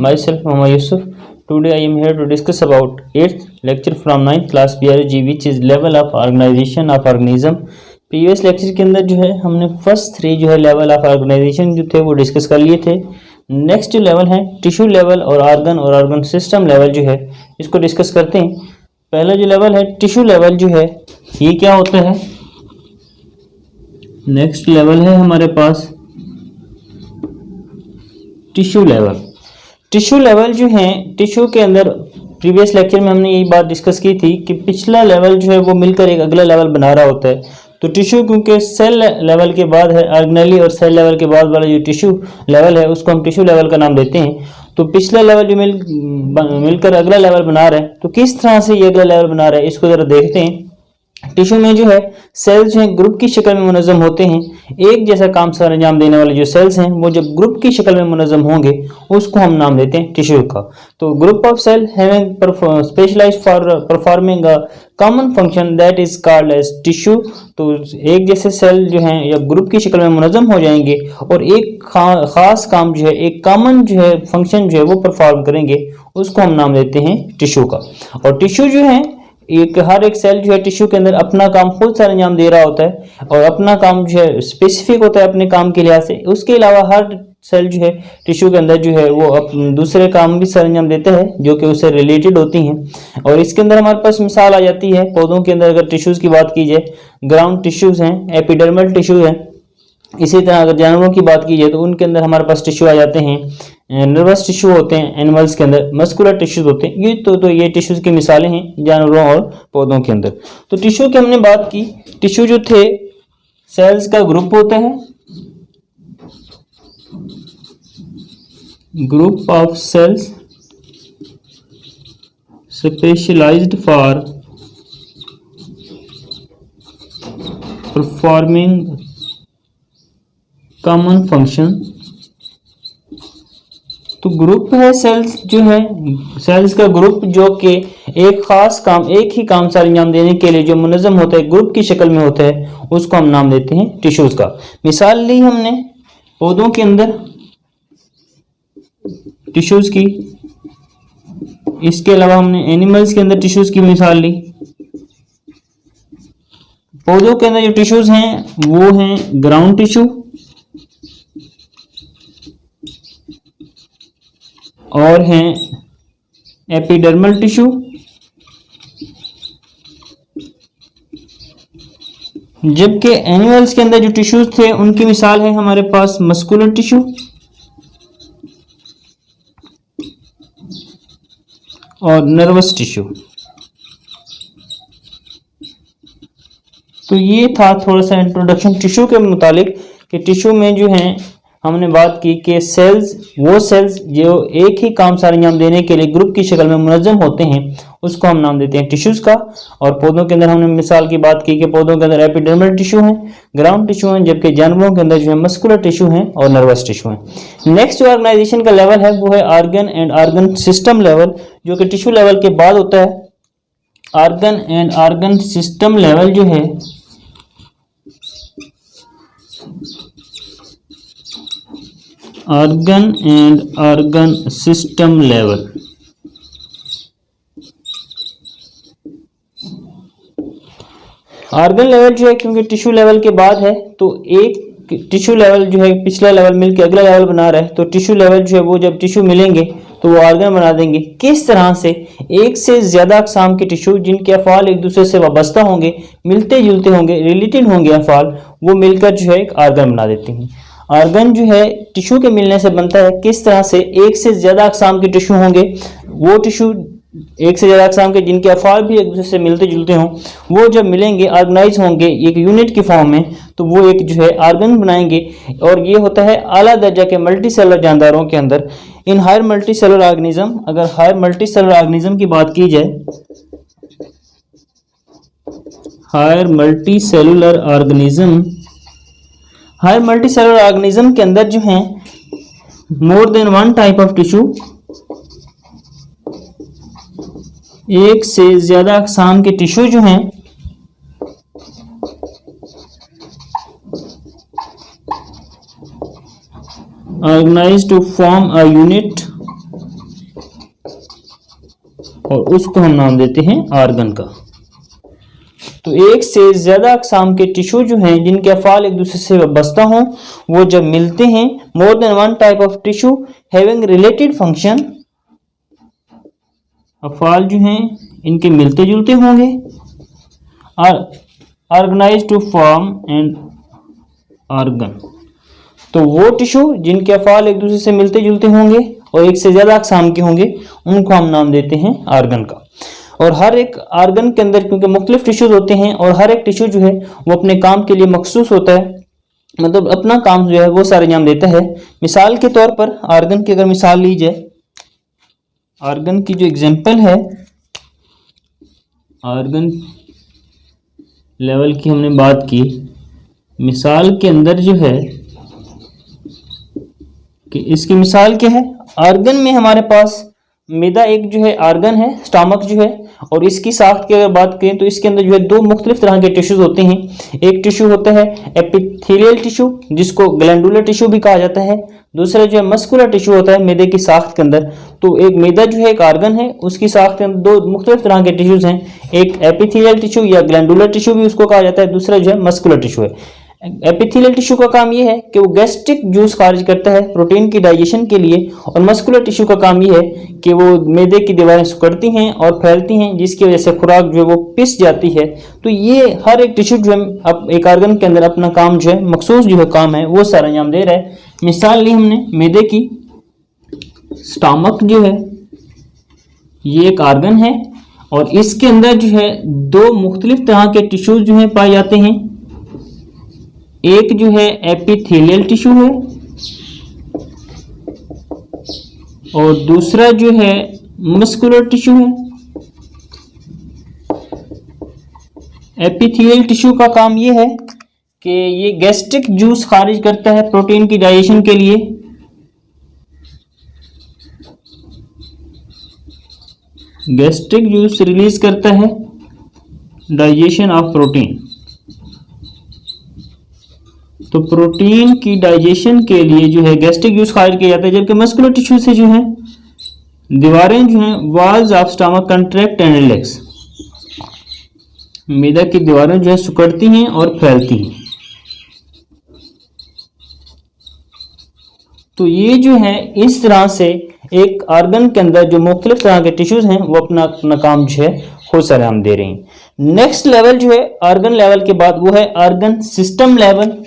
myself Muhammad Yusuf. Today I am here to discuss about 8th lecture from 9th class biology, which is level of organization of organism. Previous lecture के अंदर जो है हमने first 3 जो है level of organisation जो थे वो डिस्कस कर लिए थे। नेक्स्ट जो लेवल है टिश्यू लेवल और ऑर्गन सिस्टम लेवल जो है इसको डिस्कस करते हैं। पहला जो लेवल है टिश्यू लेवल जो है ये क्या होता है। नेक्स्ट लेवल है हमारे पास टिश्यू लेवल। टिश्यू लेवल जो है टिश्यू के अंदर प्रीवियस लेक्चर में हमने यही बात डिस्कस की थी कि पिछला लेवल जो है वो मिलकर एक अगला लेवल बना रहा होता है। तो टिश्यू क्योंकि सेल लेवल के बाद है ऑर्गेनेली और सेल लेवल के बाद वाला जो टिश्यू लेवल है उसको हम टिश्यू लेवल का नाम देते हैं। तो पिछला लेवल जो मिलकर अगला लेवल बना रहा है, तो किस तरह से ये अगला लेवल बना रहा है इसको जरा देखते हैं। टिश्यू में जो है सेल्स जो है ग्रुप की शक्ल में मुनज़्ज़म होते हैं। एक जैसा काम सर अंजाम देने वाले जो सेल्स हैं वो जब ग्रुप की शक्ल में मुनज़्ज़म होंगे उसको हम नाम देते हैं टिश्यू का। तो group of cell having specialised for performing a common function that is called as tissue. तो एक जैसे सेल जो हैं या ग्रुप की शक्ल में मुनज़्ज़म हो जाएंगे और एक खास काम जो है एक कॉमन जो है फंक्शन जो है वो परफॉर्म करेंगे, उसको हम नाम देते हैं टिश्यू का। और टिश्यू जो है हर एक सेल जो है टिश्यू के अंदर अपना काम खुद सर अंजाम दे रहा होता है और अपना काम जो है स्पेसिफिक होता है अपने काम के लिहाज से। उसके अलावा हर सेल जो है टिश्यू के अंदर जो है वो दूसरे काम भी सर अंजाम देते हैं जो कि उससे रिलेटेड होती हैं। और इसके अंदर हमारे पास मिसाल आ जाती है पौधों के अंदर अगर टिश्यूज की बात की जाए, ग्राउंड टिश्यूज हैं, एपिडर्मल टिश्यू है। इसी तरह अगर जानवरों की बात की जाए तो उनके अंदर हमारे पास टिश्यू आ जाते हैं, नर्वस टिश्यू होते हैं, एनिमल्स के अंदर मस्कुलर टिश्यूज होते हैं। ये तो ये टिश्यूज की मिसालें हैं जानवरों और पौधों के अंदर। तो टिश्यू की हमने बात की, टिश्यू जो थे सेल्स का ग्रुप होता है, group of cells specialised for performing common function. तो ग्रुप है सेल्स जो है सेल्स का ग्रुप जो कि एक खास काम एक ही काम सर अंजाम देने के लिए जो मुनज़्ज़म होता है ग्रुप की शक्ल में होता है उसको हम नाम देते हैं टिश्यूज का। मिसाल ली हमने पौधों के अंदर टिश्यूज की, इसके अलावा हमने एनिमल्स के अंदर टिश्यूज की मिसाल ली। पौधों के अंदर जो टिश्यूज हैं वो हैं ग्राउंड टिश्यू और हैं एपिडर्मल टिश्यू, जबकि एनिमल्स के अंदर जो टिश्यूज थे उनकी मिसाल है हमारे पास मस्कुलर टिश्यू और नर्वस टिश्यू। तो ये था थोड़ा सा इंट्रोडक्शन टिश्यू के मुतालिक कि टिश्यू में जो है हमने बात की कि सेल्स वो सेल्स जो एक ही काम सर अंजाम देने के लिए ग्रुप की शक्ल में मुनज़्ज़म होते हैं उसको हम नाम देते हैं टिश्यूज का। और पौधों के अंदर हमने मिसाल की बात की कि पौधों के अंदर एपिडर्मल टिश्यू हैं, ग्राउंड टिश्यू हैं, जबकि जानवरों के अंदर जो है मस्कुलर टिश्यू हैं और नर्वस टिश्यू हैं। नेक्स्ट जो ऑर्गेनाइजेशन का लेवल है वो है organ and organ system level, जो कि टिश्यू लेवल के बाद होता है। Organ and organ system level जो है organ and organ system level organ level जो है क्योंकि टिश्यू लेवल के बाद है तो एक टिश्यू लेवल जो है पिछला लेवल मिलकर अगला लेवल बना रहा है। तो टिश्यू लेवल जो है वो जब टिश्यू मिलेंगे तो वो ऑर्गन बना देंगे। किस तरह से एक से ज्यादा अक़साम के टिश्यू जिनके अफ़ाल एक दूसरे से वाबस्ता होंगे, मिलते जुलते होंगे, रिलेटेड होंगे अफ़ाल, वो मिलकर जो है एक ऑर्गन बना देते हैं। ऑर्गन जो है टिश्यू के मिलने से बनता है। किस तरह से एक से ज्यादा अक़साम के टिश्यू होंगे, वो टिश्यू एक से ज्यादा अक़साम के जिनके अफ़ाल भी एक दूसरे से मिलते जुलते हों, वो जब मिलेंगे ऑर्गेनाइज होंगे एक यूनिट की फॉर्म में तो वो एक जो है ऑर्गन बनाएंगे। और ये होता है आला दर्जा के मल्टी सेलुलर जानदारों के अंदर। In higher multicellular organism, अगर हायर मल्टी सेलुलर ऑर्गेनिज्म की बात की जाए, हायर मल्टी सेलुलर ऑर्गेनिज्म के अंदर जो है मोर than one type of tissue, एक से ज्यादा अक़साम के टिश्यू जो हैं organized to form a unit और उसको हम नाम देते हैं आर्गन का। तो एक से ज्यादा अक़साम के टिश्यू जो हैं जिनके अफ़ाल एक दूसरे से वाबस्ता हों, वो जब मिलते हैं, more than one type of tissue having related function, अफ़ाल जो हैं इनके मिलते जुलते होंगे, organize to form and organ. तो वो टिश्यू जिनके अफ़ाल एक दूसरे से मिलते जुलते होंगे और एक से ज़्यादा अक़साम के होंगे, उनको हम नाम देते हैं आर्गन का। और हर एक आर्गन के अंदर क्योंकि मुख्तलिफ टिश्यूज होते हैं और हर एक टिश्यू जो है वो अपने काम के लिए मखसूस होता है, मतलब अपना काम जो है वो सारे अंजाम देता है। मिसाल के तौर पर आर्गन की अगर मिसाल ली जाए, आर्गन की जो एग्जांपल है, आर्गन लेवल की हमने बात की, मिसाल के अंदर जो है कि इसकी मिसाल क्या है, आर्गन में हमारे पास मैदा एक जो है आर्गन है, स्टमक जो है, और इसकी साख्त की अगर बात करें तो इसके अंदर जो है दो मुख्तलिफ तरह के टिश्यूज होते हैं। एक टिश्यू होता है एपिथेलियल टिश्यू जिसको ग्लैंडुलर टिश्यू भी कहा जाता है, दूसरा जो है मस्कुलर टिश्यू होता है मैदे की साख्त के अंदर। तो एक मैदा जो है एक आर्गन है, उसकी साख्त के अंदर दो मुख्तलिफ तरह के टिश्यूज हैं, एक एपिथेलियल टिश्यू या ग्लैंडुलर टिश्यू भी उसको कहा जाता है, दूसरा जो है मस्कुलर टिश्यू है। एपिथेलियल टिश्यू का काम यह है कि वो गैस्ट्रिक जूस खारिज करता है प्रोटीन की डाइजेशन के लिए, और मस्कुलर टिश्यू का काम यह है कि वो मैदे की दीवारें सिकुड़ती हैं और फैलती हैं जिसकी वजह से खुराक जो है वो पिस जाती है। तो ये हर एक टिश्यू जो है अब एक आर्गन के अंदर अपना काम जो है मखसूस जो है काम है वो सारा अंजाम दे रहा है। मिसाल ली हमने मैदे की, स्टमक जो है ये एक आर्गन है और इसके अंदर जो है दो मुख्तलिफ तरह के टिश्यूज जो है पाए जाते हैं। एक जो है एपिथेलियल टिश्यू है और दूसरा जो है मस्कुलर टिश्यू है। एपिथेलियल टिश्यू का काम ये है कि ये गैस्ट्रिक जूस खारिज करता है प्रोटीन की डाइजेशन के लिए, गैस्ट्रिक जूस रिलीज करता है डाइजेशन ऑफ प्रोटीन। तो प्रोटीन की डाइजेशन के लिए जो है गैस्ट्रिक जूस खारिज किया जाता है, जबकि मस्कुलर टिश्यू से जो है दीवारें जो हैं walls of stomach contract and relax, मैदा की दीवारें जो है सिकुड़ती हैं और फैलती हैं। तो ये जो है इस तरह से एक आर्गन के अंदर जो मुख्तलिफ तरह के टिश्यूज हैं वो अपना अपना काम जो है खुद सर अंजाम दे रहे हैं। नेक्स्ट लेवल जो है आर्गन लेवल के बाद वो है argon system level.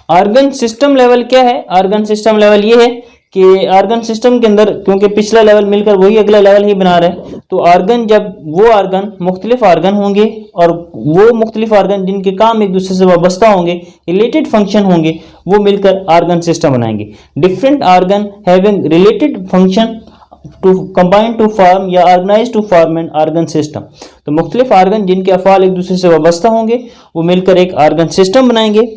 Argon system level क्या है? आर्गन सिस्टम लेवल ये है कि आर्गन सिस्टम के अंदर क्योंकि पिछला लेवल मिलकर वही अगला लेवल ही बना रहा है, तो आर्गन जब वो आर्गन मुख्तलिफ आर्गन होंगे और वो मुख्तलिफ आर्गन जिनके काम एक दूसरे से वाबस्ता होंगे, रिलेटेड फंक्शन होंगे, वो मिलकर आर्गन सिस्टम बनाएंगे। Different organ having related function to combine to form या organize to form an organ system. तो मुख्तलिफ आर्गन जिनके अफ़ाल एक दूसरे से वाबस्ता होंगे वो मिलकर एक आर्गन सिस्टम बनाएंगे।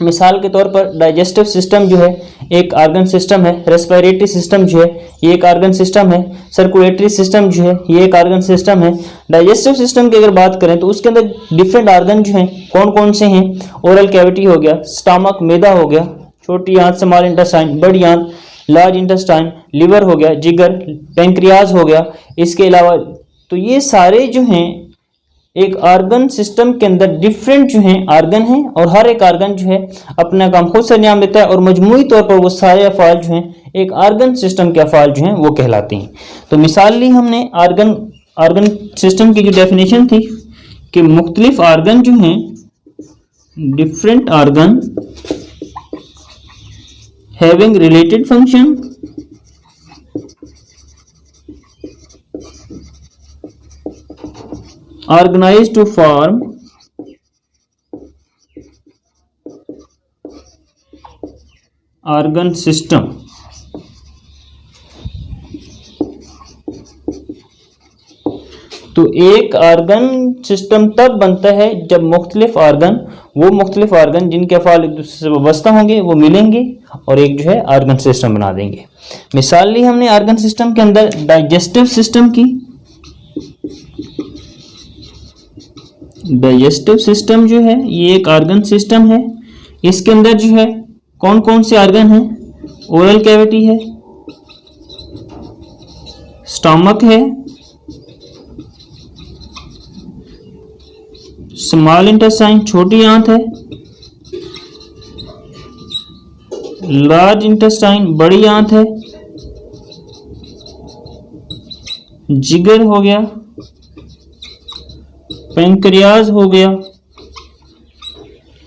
मिसाल के तौर पर डाइजेस्टिव सिस्टम जो है एक आर्गन सिस्टम है, रेस्पिरेटरी सिस्टम जो है ये एक आर्गन सिस्टम है, सर्कुलेटरी सिस्टम जो है ये एक आर्गन सिस्टम है। डाइजेस्टिव सिस्टम की अगर बात करें तो उसके अंदर डिफरेंट आर्गन जो हैं कौन कौन से हैं? ओरल कैविटी हो गया, स्टमक मैदा हो गया, छोटी आंत स्मॉल इंटेस्टाइन, बड़ी आंत लार्ज इंटेस्टाइन, लिवर हो गया, जिगर, पेंक्रियाज हो गया। इसके अलावा तो ये सारे जो हैं एक आर्गन सिस्टम के अंदर डिफरेंट जो हैं आर्गन हैं और हर एक आर्गन जो है अपना काम खुद से अंजाम देता है और मजमूई तौर पर वो सारे अफ़ाल जो हैं एक आर्गन सिस्टम के अफ़ाल जो हैं वो कहलाते हैं। तो मिसाल ली हमने आर्गन सिस्टम की जो डेफिनेशन थी कि मुख्तलिफ आर्गन जो हैं different organ having related function organized to form organ system। तो एक आर्गन सिस्टम तब बनता है जब मुख्तलिफ आर्गन जिनके अफ़ाल एक दूसरे से वाबस्ता होंगे वो मिलेंगे और एक जो है आर्गन सिस्टम बना देंगे। मिसाल ली हमने आर्गन सिस्टम के अंदर डाइजेस्टिव सिस्टम की। डाइजेस्टिव सिस्टम जो है ये एक ऑर्गन सिस्टम है। इसके अंदर जो है कौन कौन से ऑर्गन हैं? ओरल कैविटी है, स्टमक है, स्मॉल इंटेस्टाइन छोटी आंत है, लार्ज इंटेस्टाइन बड़ी आंत है, जिगर हो गया, पैंक्रियाज हो गया।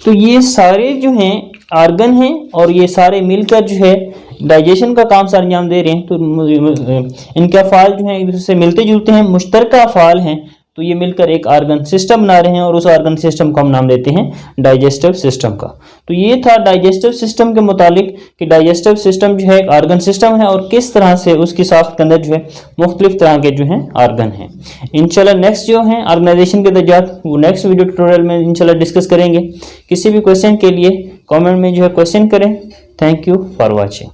तो ये सारे जो हैं ऑर्गन हैं और ये सारे मिलकर जो है डाइजेशन का काम सर अंजाम दे रहे हैं। तो इनके अफ़ाल जो हैं एक दूसरे से मिलते जुलते हैं, मुश्तरका अफ़ाल हैं। तो ये मिलकर एक ऑर्गन सिस्टम बना रहे हैं और उस ऑर्गन सिस्टम को हम नाम देते हैं डाइजेस्टिव सिस्टम का। तो ये था डाइजेस्टिव सिस्टम के मुतालिक कि डाइजेस्टिव सिस्टम जो है एक ऑर्गन सिस्टम है और किस तरह से उसकी साख्त के अंदर जो है मुख्तलिफ तरह के जो हैं ऑर्गन हैं। इंशाल्लाह नेक्स्ट जो है ऑर्गेनाइजेशन के दर्जात वो नेक्स्ट वीडियो ट्यूटोरियल में इंशाल्लाह डिस्कस करेंगे। किसी भी क्वेश्चन के लिए कॉमेंट में जो है क्वेश्चन करें। Thank you for watching.